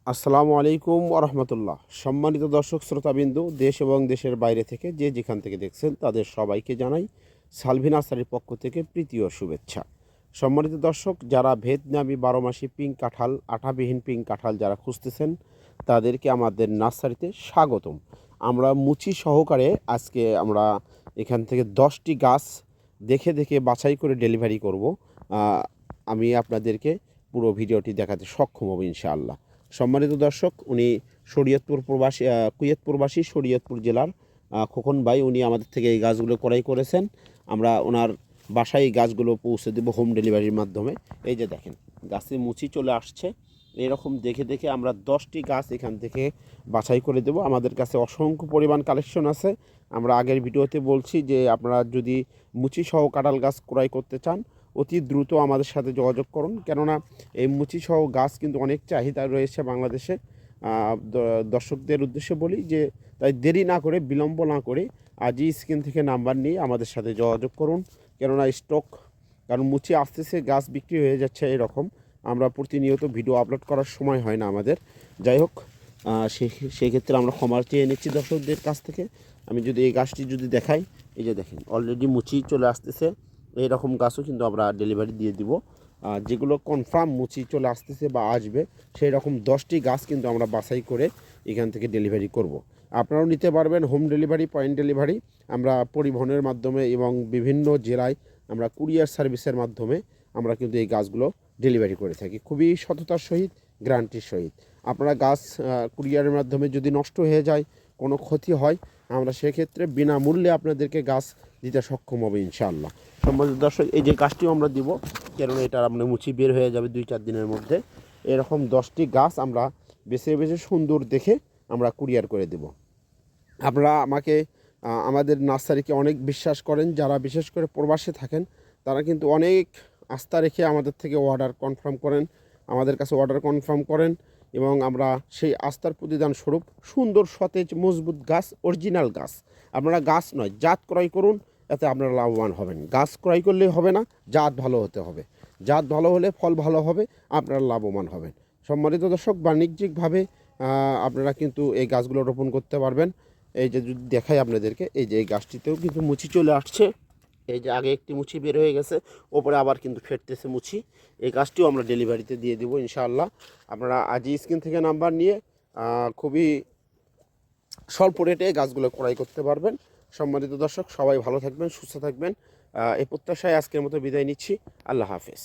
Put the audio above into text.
আসসালামু আলাইকুম ওরহমতুল্লাহ। সম্মানিত দর্শক শ্রোতাবিন্দু, দেশ এবং দেশের বাইরে থেকে যে যেখান থেকে দেখছেন তাদের সবাইকে জানাই সালভি নার্সারির পক্ষ থেকে প্রীতি ও শুভেচ্ছা। সম্মানিত দর্শক, যারা ভিয়েতনামি 12 মাসি পিঙ্ক কাঁঠাল, আঠাবিহীন পিঙ্ক কাঁঠাল যারা খুঁজতেছেন তাদেরকে আমাদের নার্সারিতে স্বাগতম। আমরা মুচি সহকারে আজকে আমরা এখান থেকে 10টি গাছ দেখে দেখে বাছাই করে ডেলিভারি করব। আমি আপনাদেরকে পুরো ভিডিওটি দেখাতে সক্ষম হব ইনশাআল্লাহ। সম্মানিত দর্শক, উনি শরীয়তপুর প্রবাসী, কুয়েত প্রবাসী, শরীয়তপুর জেলার খোকন ভাই, উনি আমাদের থেকে এই গাছগুলো ক্রয় করেছেন। আমরা ওনার বাসায় এই গাছগুলো পৌঁছে দেবো হোম ডেলিভারির মাধ্যমে। এই যে দেখেন, গাছে মুচি চলে আসছে। এরকম দেখে দেখে আমরা 10টি গাছ এখান থেকে বাছাই করে দেব। আমাদের কাছে অসংখ্য পরিমাণ কালেকশন আছে। আমরা আগের ভিডিওতে বলছি যে আপনারা যদি মুচি সহ কাঁঠাল গাছ ক্রয় করতে চান অতি দ্রুত আমাদের সাথে যোগাযোগ করুন, কেননা এই মুচি সহ গাছ কিন্তু অনেক চাহিদা রয়েছে বাংলাদেশে। দর্শকদের উদ্দেশ্যে বলি যে তাই দেরি না করে, বিলম্ব না করে আজই স্ক্রিন থেকে নাম্বার নিয়ে আমাদের সাথে যোগাযোগ করুন, কেননা স্টক, কারণ মুচি আসতেছে, গাছ বিক্রি হয়ে যাচ্ছে এরকম। আমরা প্রতিনিয়ত ভিডিও আপলোড করার সময় হয় না আমাদের। যাই হোক, সেই ক্ষেত্রে আমরা ক্ষমা চেয়ে নিচ্ছি দর্শকদের কাছ থেকে। আমি যদি এই গাছটি যদি দেখাই, এই যে দেখেন অলরেডি মুচি চলে আসতেছে। এইরকম গাছও কিন্তু আমরা ডেলিভারি দিয়ে দিব। যেগুলো কনফার্ম মুচি চলে আসতেছে বা আসবে, সেই রকম 10টি গাছ কিন্তু আমরা বাছাই করে এখান থেকে ডেলিভারি করব। আপনারাও নিতে পারবেন হোম ডেলিভারি, পয়েন্ট ডেলিভারি। আমরা পরিবহনের মাধ্যমে এবং বিভিন্ন জেলায় আমরা কুরিয়ার সার্ভিসের মাধ্যমে আমরা কিন্তু এই গাছগুলো ডেলিভারি করে থাকি খুবই সততার সহিত, গ্যারান্টির সহিত। আপনারা গাছ কুরিয়ারের মাধ্যমে যদি নষ্ট হয়ে যায়, কোনো ক্ষতি হয়, আমরা সেক্ষেত্রে বিনামূল্যে আপনাদেরকে গাছ দিতে সক্ষম হবে ইনশাআল্লাহ। সম্মানিত দর্শক, এই যে গাছটিও আমরা দিব, কেননা এটা আপনার মুচি বের হয়ে যাবে 2-4 দিনের মধ্যে। এরকম 10টি গাছ আমরা বেছে বেছে সুন্দর দেখে আমরা কুরিয়ার করে দেব। আপনারা আমাকে, আমাদের নার্সারিকে অনেক বিশ্বাস করেন। যারা বিশেষ করে প্রবাসে থাকেন তারা কিন্তু অনেক আস্থা রেখে আমাদের থেকে অর্ডার কনফার্ম করেন, আমাদের কাছে অর্ডার কনফার্ম করেন, এবং আমরা সেই আস্থার প্রতিদান স্বরূপ সুন্দর সতেজ মজবুত গাছ, অরিজিনাল গাছ, আপনারা গাছ নয় জাত ক্রয় করুন, এতে আপনারা লাভবান হবেন। গাছ ক্রয় করলেই হবে না, জাত ভালো হতে হবে। জাত ভালো হলে ফল ভালো হবে, আপনারা লাভবান হবেন। সম্মানিত দর্শক, বাণিজ্যিকভাবে আপনারা কিন্তু এই গাছগুলো রোপণ করতে পারবেন। এই যে যদি দেখাই আপনাদেরকে, এই যে এই গাছটিতেও কিন্তু মুচি চলে আসছে। এই যে আগে একটি মুচি বের হয়ে গেছে, ওপরে আবার কিন্তু ফেটতেছে মুচি। এই গাছটিও আমরা ডেলিভারিতে দিয়ে দেবো ইনশাআল্লাহ। আপনারা আজই স্ক্রিন থেকে নাম্বার নিয়ে খুবই স্বল্প রেটে গাছগুলো ক্রয় করতে পারবেন। সম্মানিত দর্শক, সবাই ভালো থাকবেন, সুস্থ থাকবেন, এই প্রত্যাশায় আজকের মতো বিদায় নিচ্ছি। আল্লাহ হাফেজ।